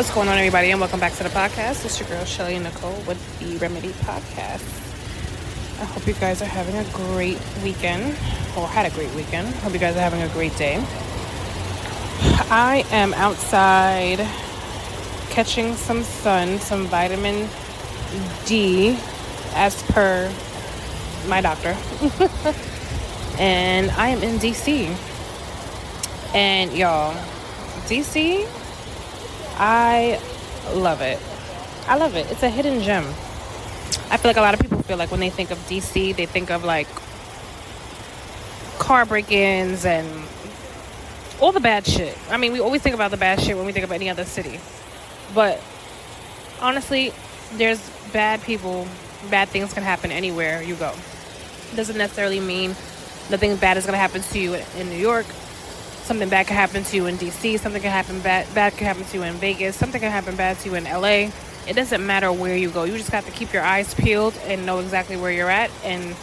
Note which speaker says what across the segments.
Speaker 1: What's going on, everybody, and welcome back to the podcast. It's your girl, Shelly Nicole, with the Remedy Podcast. I hope you guys are having a great weekend, or had a great weekend. Hope you guys are having a great day. I am outside catching some sun, some vitamin D, as per my doctor. And I am in DC. And y'all, DC, I love it. I love it. It's a hidden gem. I feel like a lot of people feel like when they think of DC, they think of like car break-ins and all the bad shit. I mean, we always think about the bad shit when we think of any other city. But honestly, there's bad people, bad things can happen anywhere you go. It doesn't necessarily mean nothing bad is going to happen to you in New York. Something bad can happen to you in DC. Something can happen bad can happen to you in Vegas. Something can happen bad to you in LA. It doesn't matter where you go. You just have to keep your eyes peeled and know exactly where you're at and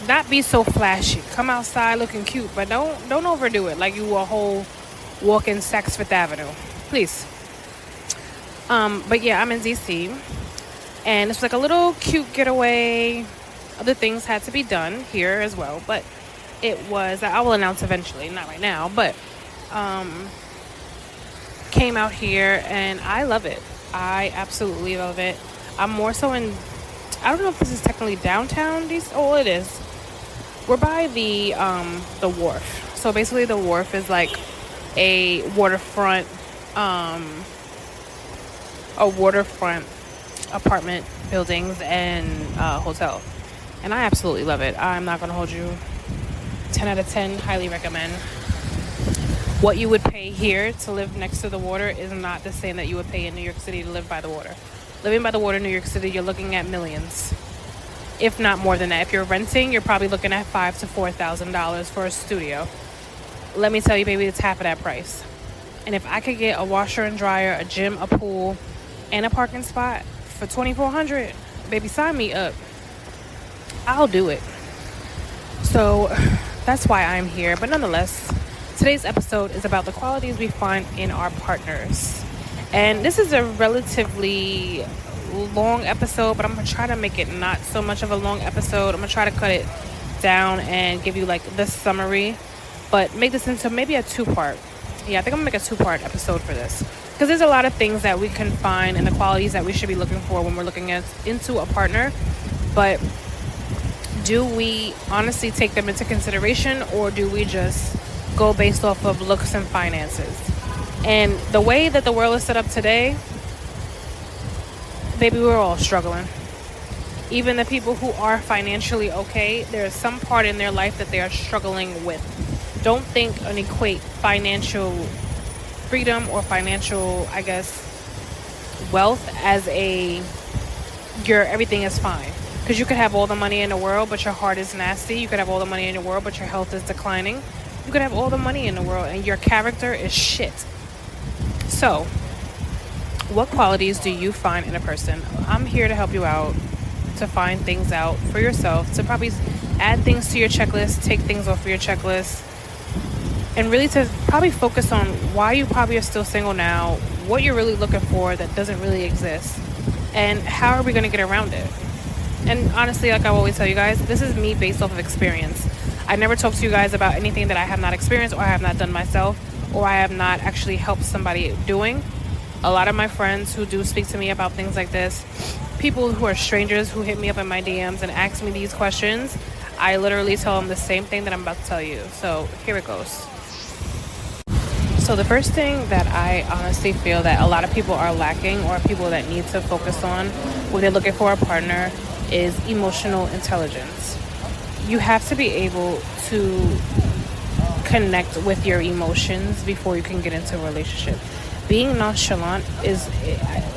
Speaker 1: not be so flashy. Come outside looking cute, but don't overdo it like you a whole walking Saks Fifth Avenue. Please. But yeah, I'm in DC, and it's like a little cute getaway. Other things had to be done here as well, but it was, I will announce eventually, not right now, but came out here and I love it. I absolutely love it. I'm more so in, I don't know if this is technically downtown DC. Oh, it is. We're by the wharf. So basically the wharf is like a waterfront apartment buildings and hotel. And I absolutely love it. I'm not going to hold you. 10 out of 10, highly recommend. What you would pay here to live next to the water is not the same that you would pay in New York City to live by the water. Living by the water in New York City, you're looking at millions, if not more than that. If you're renting, you're probably looking at $5,000 to $4,000 for a studio. Let me tell you, baby, it's half of that price. And if I could get a washer and dryer, a gym, a pool, and a parking spot for $2,400, baby, sign me up. I'll do it. So that's why I'm here. But nonetheless, today's episode is about the qualities we find in our partners. And this is a relatively long episode, but I'm going to try to make it not so much of a long episode. I'm going to try to cut it down and give you like the summary, but make this into maybe a two-part. Yeah, I think I'm going to make a two-part episode for this. Because there's a lot of things that we can find and the qualities that we should be looking for when we're looking into a partner. But do we honestly take them into consideration, or do we just go based off of looks and finances? And the way that the world is set up today, baby, we're all struggling. Even the people who are financially okay, there's some part in their life that they are struggling with. Don't think and equate financial freedom or financial, I guess, wealth as your everything is fine. Because you could have all the money in the world, but your heart is nasty. You could have all the money in the world, but your health is declining. You could have all the money in the world, and your character is shit. So, what qualities do you find in a person? I'm here to help you out, to find things out for yourself, to probably add things to your checklist, take things off of your checklist, and really to probably focus on why you probably are still single now, what you're really looking for that doesn't really exist, and how are we going to get around it? And honestly, like I always tell you guys, this is me based off of experience. I never talk to you guys about anything that I have not experienced or I have not done myself or I have not actually helped somebody doing. A lot of my friends who do speak to me about things like this, people who are strangers who hit me up in my DMs and ask me these questions, I literally tell them the same thing that I'm about to tell you. So here it goes. So the first thing that I honestly feel that a lot of people are lacking, or people that need to focus on when they're looking for a partner, is emotional intelligence. You have to be able to connect with your emotions before you can get into a relationship. Being nonchalant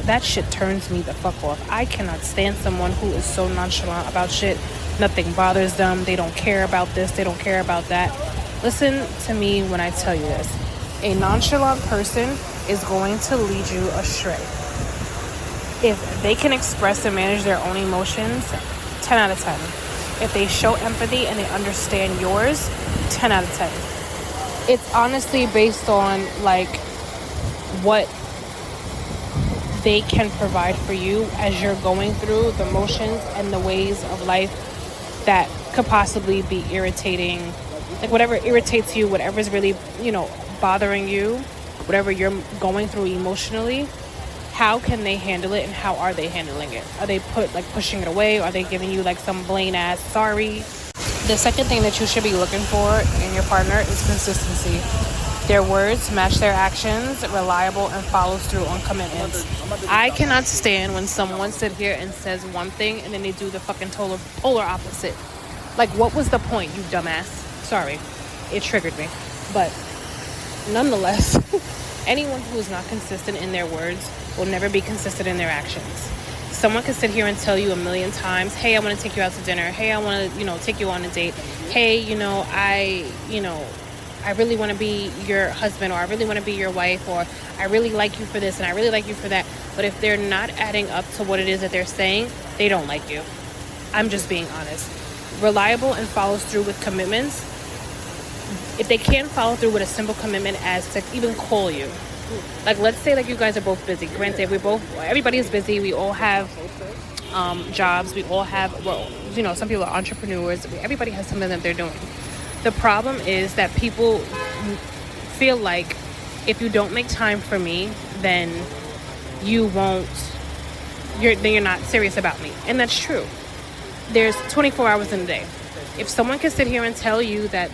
Speaker 1: that shit turns me the fuck off. I cannot stand someone who is so nonchalant about shit. Nothing bothers them. They don't care about this. They don't care about that. Listen to me when I tell you this. A nonchalant person is going to lead you astray. If they can express and manage their own emotions, 10 out of 10. If they show empathy and they understand yours, 10 out of 10. It's honestly based on like what they can provide for you as you're going through the motions and the ways of life that could possibly be irritating. Like whatever irritates you, whatever's really, bothering you, whatever you're going through emotionally, how can they handle it and how are they handling it? Are they pushing it away? Are they giving you like some plain ass sorry? The second thing that you should be looking for in your partner is consistency. Their words match their actions, reliable, and follows through on commitments. I cannot stand when someone sit here and says one thing and then they do the fucking polar opposite. Like, what was the point, you dumbass? Sorry, it triggered me. But nonetheless, anyone who is not consistent in their words will never be consistent in their actions. Someone can sit here and tell you a million times, hey, I want to take you out to dinner. Hey, I want to, take you on a date. Hey, I really want to be your husband, or I really want to be your wife, or I really like you for this and I really like you for that. But if they're not adding up to what it is that they're saying, they don't like you. I'm just being honest. Reliable and follows through with commitments. If they can't follow through with a simple commitment as to even call you. Like, let's say like you guys are both busy. Granted, everybody is busy. We all have jobs. We all have, some people are entrepreneurs. Everybody has something that they're doing. The problem is that people feel like if you don't make time for me, then you're not serious about me. And that's true. There's 24 hours in a day. If someone can sit here and tell you that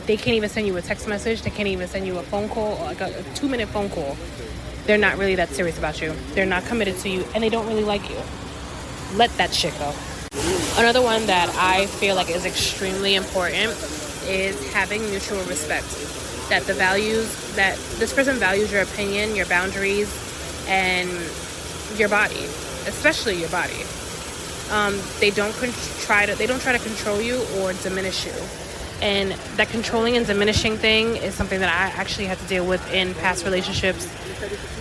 Speaker 1: they can't even send you a text message, they can't even send you a phone call, or like a 2-minute phone call, they're not really that serious about you. They're not committed to you, and they don't really like you. Let that shit go. Another one that I feel like is extremely important is having mutual respect. That that this person values your opinion, your boundaries, and your body, especially your body. They don't try to control you or diminish you. And that controlling and diminishing thing is something that I actually had to deal with in past relationships.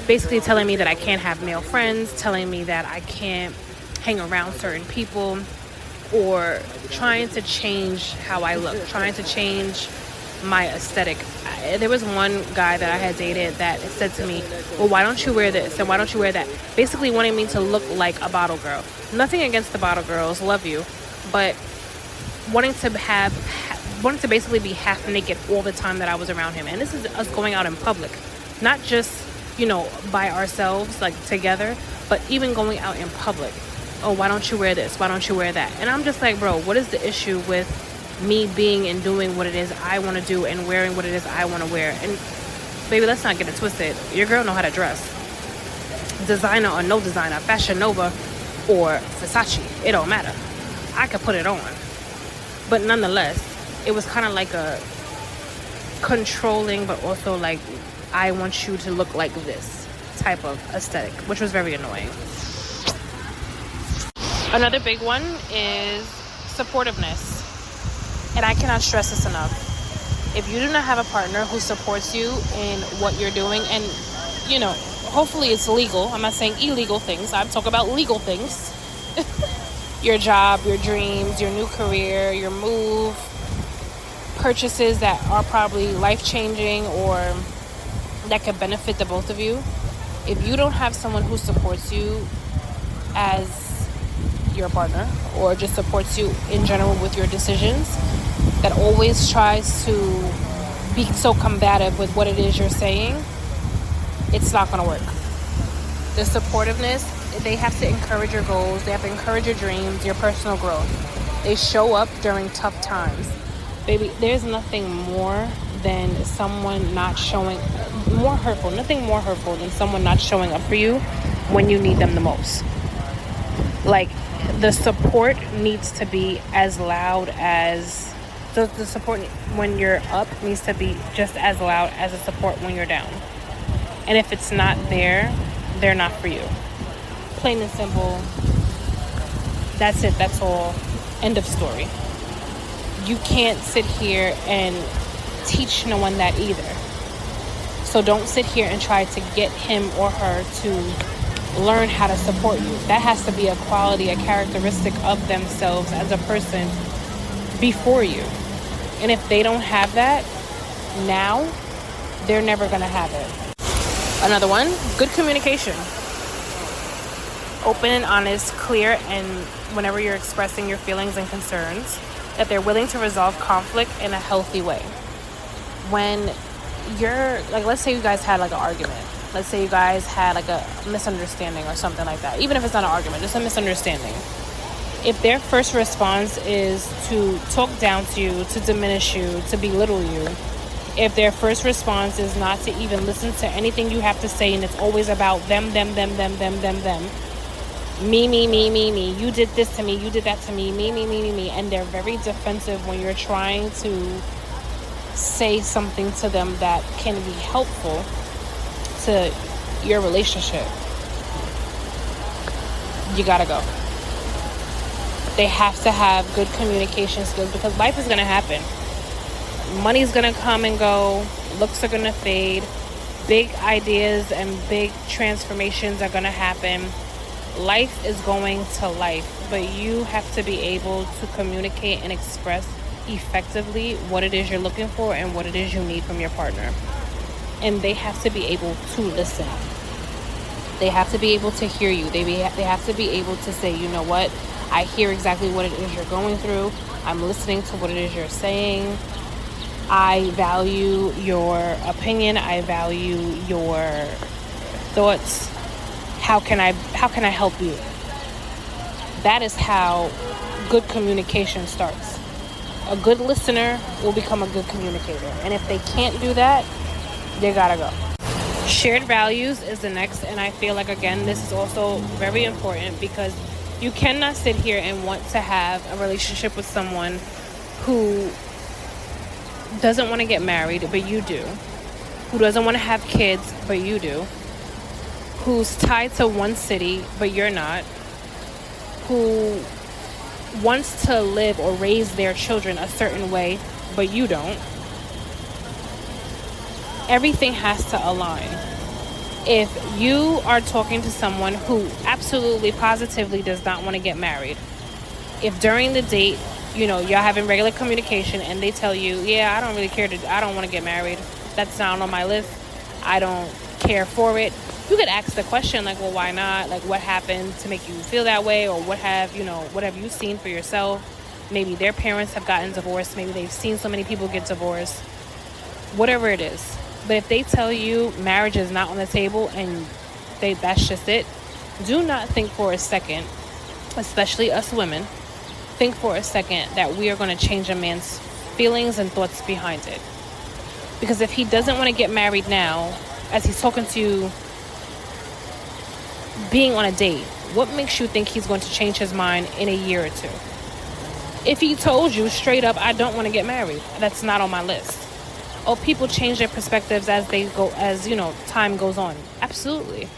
Speaker 1: Basically telling me that I can't have male friends, telling me that I can't hang around certain people, or trying to change how I look, trying to change my aesthetic. There was one guy that I had dated that said to me, well, why don't you wear this and why don't you wear that? Basically wanting me to look like a bottle girl. Nothing against the bottle girls, love you, but wanting to basically be half naked all the time that I was around him. And this is us going out in public, not just, by ourselves, like together, but even going out in public. Oh, why don't you wear this? Why don't you wear that? And I'm just like, bro, what is the issue with me being and doing what it is I want to do and wearing what it is I want to wear? And baby, let's not get it twisted. Your girl know how to dress. Designer or no designer, Fashion Nova or Versace, it don't matter. I could put it on. But nonetheless, it was kind of like a controlling, but also like, I want you to look like this type of aesthetic, which was very annoying. Another big one is supportiveness. And I cannot stress this enough. If you do not have a partner who supports you in what you're doing, and, hopefully it's legal. I'm not saying illegal things. I'm talking about legal things. Your job, your dreams, your new career, your move, purchases that are probably life-changing or that could benefit the both of you. If you don't have someone who supports you as your partner, or just supports you in general with your decisions, that always tries to be so combative with what it is you're saying, it's not going to work. The supportiveness, they have to encourage your goals, they have to encourage your dreams, your personal growth. They show up during tough times. Baby, there's nothing more than someone not showing, nothing more hurtful than someone not showing up for you when you need them the most. Like, the support needs to be as loud as the support when you're up needs to be just as loud as the support when you're down. And if it's not there, they're not for you. Plain and simple. That's it. That's all. End of story. You can't sit here and teach no one that either. So don't sit here and try to get him or her to learn how to support you. That has to be a quality, a characteristic of themselves as a person before you. And if they don't have that now, they're never going to have it. Another one, good communication. open and honest, clear, and whenever you're expressing your feelings and concerns, that they're willing to resolve conflict in a healthy way. When you're like, let's say you guys had like an argument. Let's say you guys had like a misunderstanding or something like that. Even if it's not an argument, just a misunderstanding. If their first response is to talk down to you, to diminish you, to belittle you, if their first response is not to even listen to anything you have to say, and it's always about them, me, you did this to me, you did that to me, me, and they're very defensive when you're trying to say something to them that can be helpful to your relationship, you gotta go. They have to have good communication skills, because life is gonna happen. Money's gonna come and go, looks are gonna fade, big ideas and big transformations are gonna happen. Life is going to life, but you have to be able to communicate and express effectively what it is you're looking for and what it is you need from your partner. And they have to be able to listen. They have to be able to hear you. They have to be able to say, you know what, I hear exactly what it is you're going through. I'm listening to what it is you're saying. I value your opinion. I value your thoughts. How can I help you? That is how good communication starts. A good listener will become a good communicator. And if they can't do that, they gotta go. Shared values is the next, and I feel like, again, this is also very important, because you cannot sit here and want to have a relationship with someone who doesn't want to get married, but you do. Who doesn't want to have kids, but you do. Who's tied to one city, but you're not. Who wants to live or raise their children a certain way, but you don't. Everything has to align. If you are talking to someone who absolutely, positively does not want to get married, if during the date, y'all having regular communication and they tell you, yeah, I don't really care I don't want to get married. That's not on my list. I don't care for it. You could ask the question, like, well, why not? Like, what happened to make you feel that way? Or what have you seen for yourself? Maybe their parents have gotten divorced. Maybe they've seen so many people get divorced. Whatever it is. But if they tell you marriage is not on the table and that's just it, do not think for a second, especially us women, think for a second that we are going to change a man's feelings and thoughts behind it. Because if he doesn't want to get married now, as he's talking to you, being on a date, what makes you think he's going to change his mind in a year or two? If he told you straight up, I don't want to get married, that's not on my list. Oh, people change their perspectives as time goes on. Absolutely.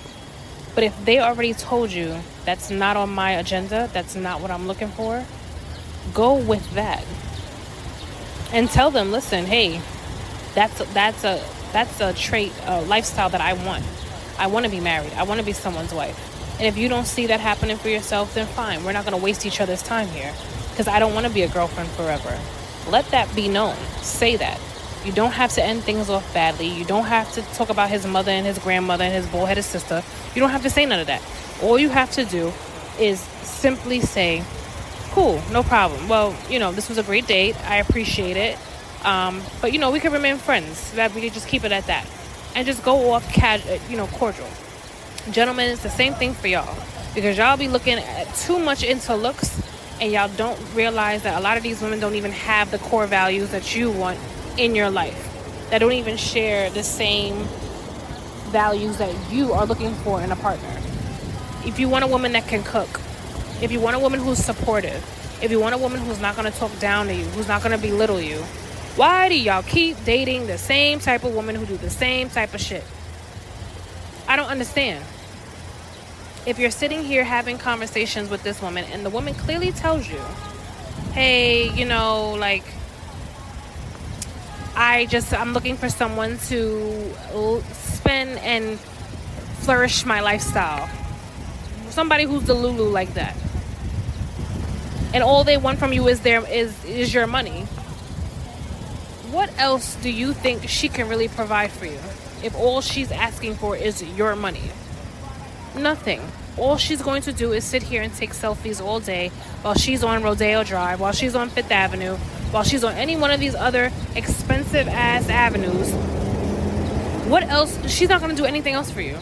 Speaker 1: But if they already told you that's not on my agenda, that's not what I'm looking for, go with that. And tell them, listen, hey, that's a trait, a lifestyle that I want. I want to be married. I want to be someone's wife. And if you don't see that happening for yourself, then fine. We're not going to waste each other's time here, because I don't want to be a girlfriend forever. Let that be known. Say that. You don't have to end things off badly. You don't have to talk about his mother and his grandmother and his bullheaded sister. You don't have to say none of that. All you have to do is simply say, cool, no problem. Well, this was a great date. I appreciate it. But, we can remain friends. That we can just keep it at that. And just go off cordial. Gentlemen, it's the same thing for y'all. Because y'all be looking at too much into looks, and y'all don't realize that a lot of these women don't even have the core values that you want in your life, that don't even share the same values that you are looking for in a partner. If you want a woman that can cook, if you want a woman who's supportive, if you want a woman who's not going to talk down to you, who's not going to belittle you, why do y'all keep dating the same type of woman who do the same type of shit? I don't understand. If you're sitting here having conversations with this woman and the woman clearly tells you, hey, I'm looking for someone to spend and flourish my lifestyle. Somebody who's the Lulu like that. And all they want from you is your money. What else do you think she can really provide for you if all she's asking for is your money? Nothing. all she's going to do is sit here and take selfies all day while she's on Rodeo Drive, while she's on Fifth Avenue, while she's on any one of these other expensive ass avenues. What else? She's not going to do anything else for you.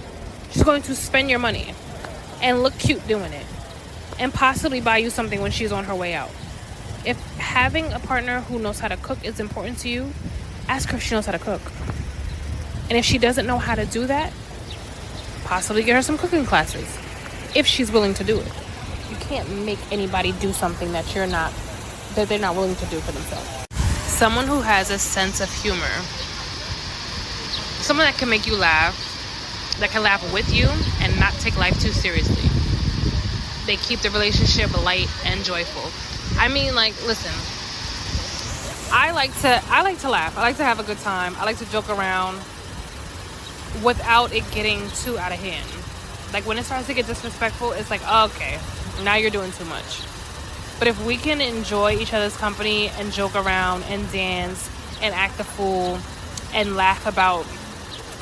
Speaker 1: She's going to spend your money and look cute doing it and possibly buy you something when she's on her way out. If having a partner who knows how to cook is important to you, ask her if she knows how to cook. And if she doesn't know how to do that, possibly get her some cooking classes if she's willing to do it. You can't make anybody do something that they're not willing to do for themselves. Someone who has a sense of humor, someone that can make you laugh, that can laugh with you and not take life too seriously. They keep the relationship light and joyful. I mean, like, listen, I like to laugh. I like to have a good time. I like to joke around without it getting too out of hand. Like, when it starts to get disrespectful, it's like, oh, okay, now you're doing too much. But if we can enjoy each other's company and joke around and dance and act a fool and laugh about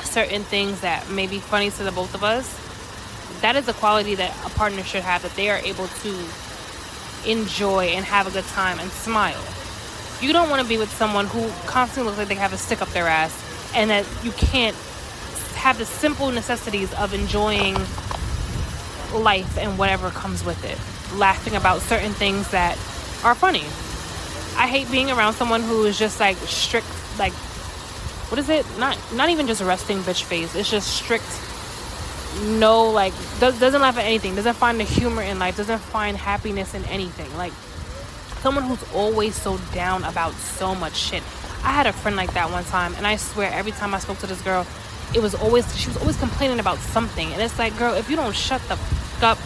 Speaker 1: certain things that may be funny to the both of us, that is a quality that a partner should have, that they are able to enjoy and have a good time and smile. You don't want to be with someone who constantly looks like they have a stick up their ass and that you can't have the simple necessities of enjoying life and whatever comes with it, laughing about certain things that are funny. I hate being around someone who is just like strict, like, what is it? Not even just resting bitch face. It's just strict. No, like, doesn't laugh at anything. Doesn't find the humor in life. Doesn't find happiness in anything. Like, someone who's always so down about so much shit. I had a friend like that one time, and I swear every time I spoke to this girl, she was always complaining about something. And it's like, girl, if you don't shut the fuck up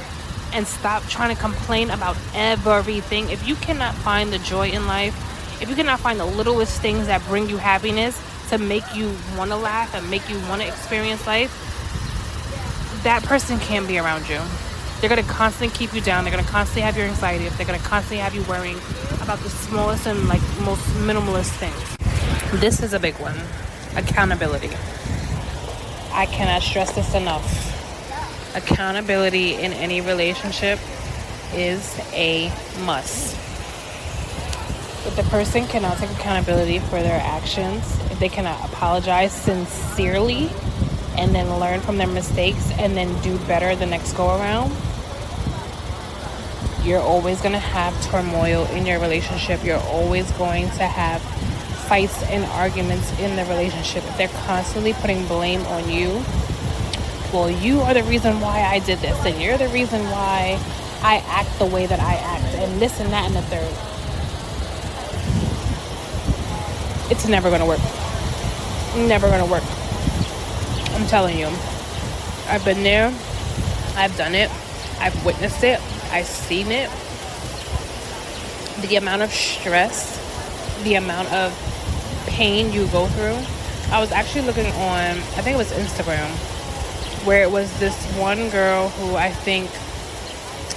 Speaker 1: and stop trying to complain about everything, if you cannot find the joy in life, if you cannot find the littlest things that bring you happiness to make you want to laugh and make you want to experience life, that person can't be around you. They're going to constantly keep you down. They're going to constantly have your anxiety. They're going to constantly have you worrying about the smallest and like most minimalist things. This is a big one. Accountability. I cannot stress this enough. Accountability in any relationship is a must. If the person cannot take accountability for their actions, if they cannot apologize sincerely and then learn from their mistakes and then do better the next go around, you're always going to have turmoil in your relationship. You're always going to have fights and arguments in the relationship. If they're constantly putting blame on you, well, you are the reason why I did this, and you're the reason why I act the way that I act, and this and that and the third. It's never going to work. Never going to work. I'm telling you. I've been there. I've done it. I've witnessed it. I've seen it. The amount of stress, the amount of pain you go through. I was actually looking on, I think it was Instagram, where it was this one girl who I think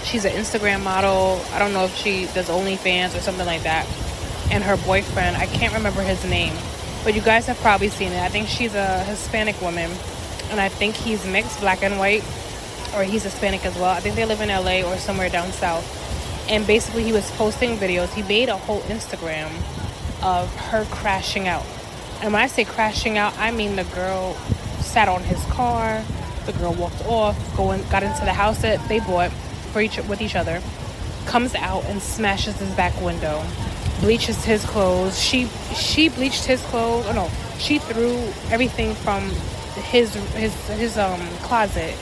Speaker 1: she's an Instagram model. I don't know if she does OnlyFans or something like that. And her boyfriend, I can't remember his name, but you guys have probably seen it. I think she's a Hispanic woman, and I think he's mixed, black and white, or he's Hispanic as well. I think they live in LA or somewhere down south. And basically he was posting videos. He made a whole Instagram of her crashing out. And when I say crashing out, I mean the girl sat on his car, the girl walked off, got into the house that they bought with each other, comes out and smashes his back window, bleaches his clothes. She bleached his clothes. Oh no, she threw everything from his closet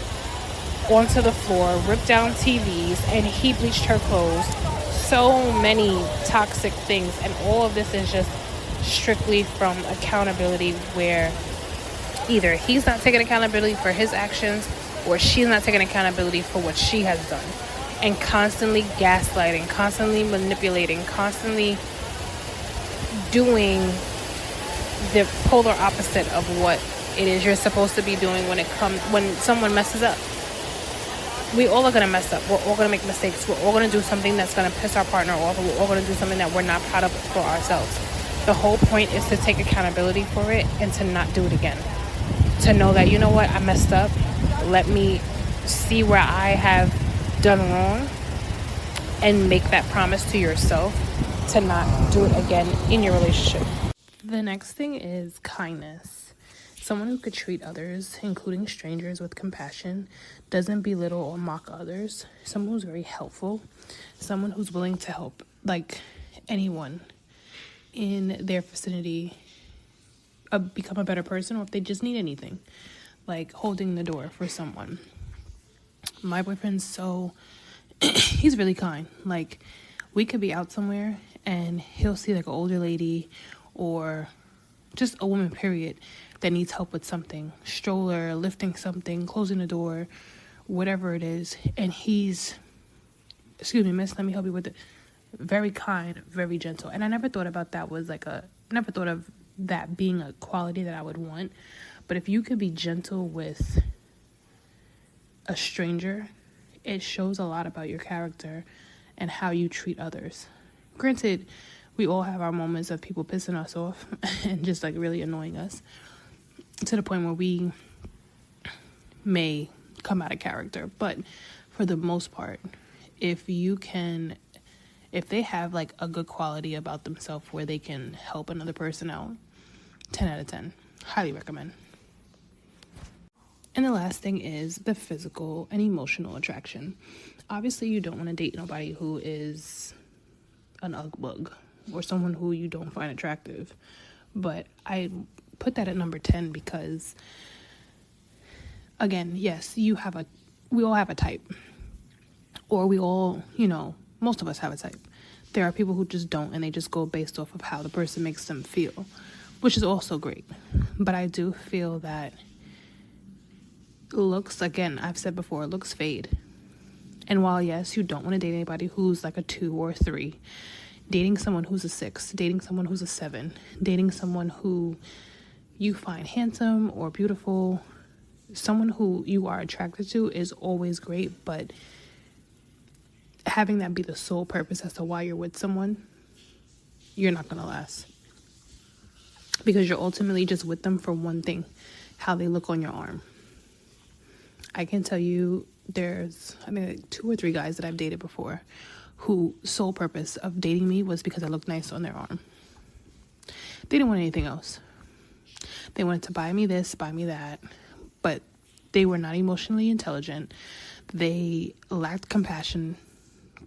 Speaker 1: onto the floor, ripped down TVs, and he bleached her clothes. So many toxic things, and all of this is just strictly from accountability, where either he's not taking accountability for his actions or she's not taking accountability for what she has done, and constantly gaslighting, constantly manipulating, constantly doing the polar opposite of what it is you're supposed to be doing when someone messes up. We all are going to mess up. We're all going to make mistakes. We're all going to do something that's going to piss our partner off. We're all going to do something that we're not proud of for ourselves. The whole point is to take accountability for it and to not do it again. To know that, you know what, I messed up. Let me see where I have done wrong and make that promise to yourself to not do it again in your relationship. The next thing is kindness. Someone who could treat others, including strangers, with compassion, doesn't belittle or mock others. Someone who's very helpful. Someone who's willing to help, like, anyone in their vicinity become a better person, or if they just need anything, like holding the door for someone. My boyfriend's he's really kind. Like, we could be out somewhere and he'll see like an older lady or just a woman, period, that needs help with something, stroller, lifting something, closing the door, whatever it is, and he's, excuse me, miss, let me help you with it. Very kind, very gentle. And I never thought about that never thought of that being a quality that I would want. But if you could be gentle with a stranger, it shows a lot about your character and how you treat others. Granted, we all have our moments of people pissing us off and just like really annoying us to the point where we may come out of character. But for the most part, if they have like a good quality about themselves where they can help another person out, 10 out of 10. Highly recommend. And the last thing is the physical and emotional attraction. Obviously, you don't want to date nobody who is an ugly bug or someone who you don't find attractive. But I put that at number 10 because, again, yes, we all have a type. Or we all, most of us have a type. There are people who just don't, and they just go based off of how the person makes them feel, which is also great. But I do feel that looks, again, I've said before, looks fade. And while, yes, you don't want to date anybody who's like a 2 or a 3, dating someone who's a 6, dating someone who's a 7, dating someone who you find handsome or beautiful, someone who you are attracted to is always great, but having that be the sole purpose as to why you're with someone, you're not going to last. Because you're ultimately just with them for one thing, how they look on your arm. I can tell you there's, like 2 or 3 guys that I've dated before who sole purpose of dating me was because I looked nice on their arm. They didn't want anything else. They wanted to buy me this, buy me that, but they were not emotionally intelligent. They lacked compassion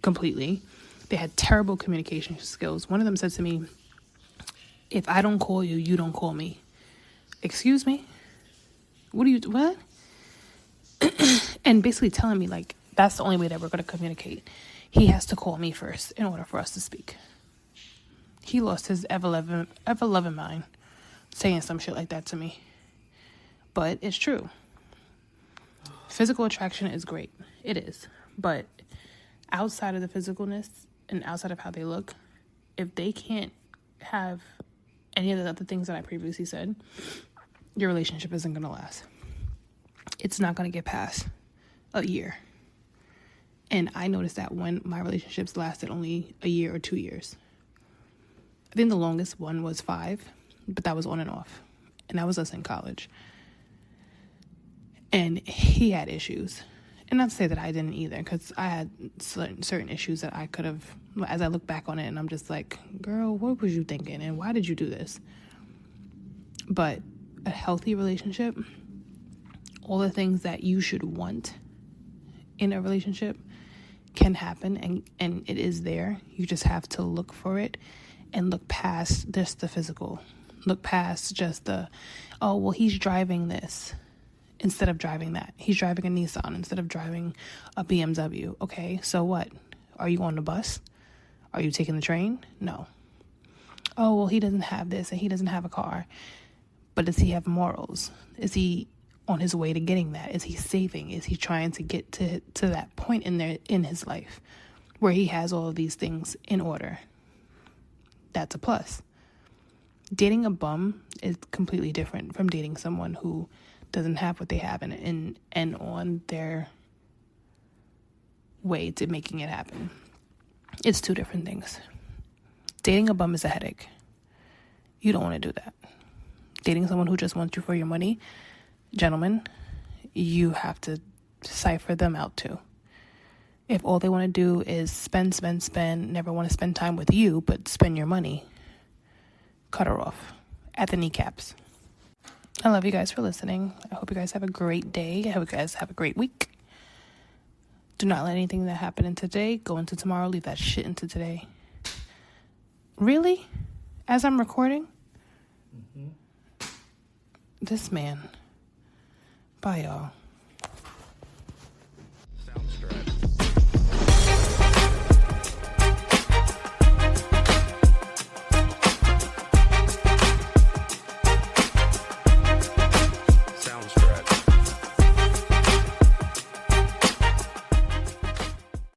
Speaker 1: completely. They had terrible communication skills. One of them said to me, "If I don't call you, you don't call me." Excuse me? What? And basically telling me, like, that's the only way that we're going to communicate. He has to call me first in order for us to speak. He lost his ever-loving mind saying some shit like that to me. But it's true. Physical attraction is great. It is. But outside of the physicalness and outside of how they look, if they can't have any of the other things that I previously said, your relationship isn't going to last. It's not going to get past a year. And I noticed that when my relationships lasted only a year or 2 years. I think the longest one was 5, but that was on and off. And that was us in college. And he had issues. And not to say that I didn't either, because I had certain issues that I could have, as I look back on it, and I'm just like, girl, what was you thinking? And why did you do this? But a healthy relationship, all the things that you should want in a relationship can happen, and it is there. You just have to look for it and look past just the physical. Look past just the, oh, well, he's driving this instead of driving that. He's driving a Nissan instead of driving a BMW. Okay, so what? Are you on the bus? Are you taking the train? No. Oh, well, he doesn't have this and he doesn't have a car. But does he have morals? Is he on his way to getting that? Is he saving? Is he trying to get to that point in his life where he has all of these things in order? That's a plus. Dating a bum is completely different from dating someone who doesn't have what they have and on their way to making it happen. It's 2 different things. Dating a bum is a headache. You don't want to do that. Dating someone who just wants you for your money, gentlemen, you have to cipher them out too. If all they want to do is spend, never want to spend time with you, but spend your money, cut her off at the kneecaps. I love you guys for listening. I hope you guys have a great day. I hope you guys have a great week. Do not let anything that happened in today go into tomorrow. Leave that shit into today. Really? As I'm recording? Mm-hmm. This man. Bye, y'all.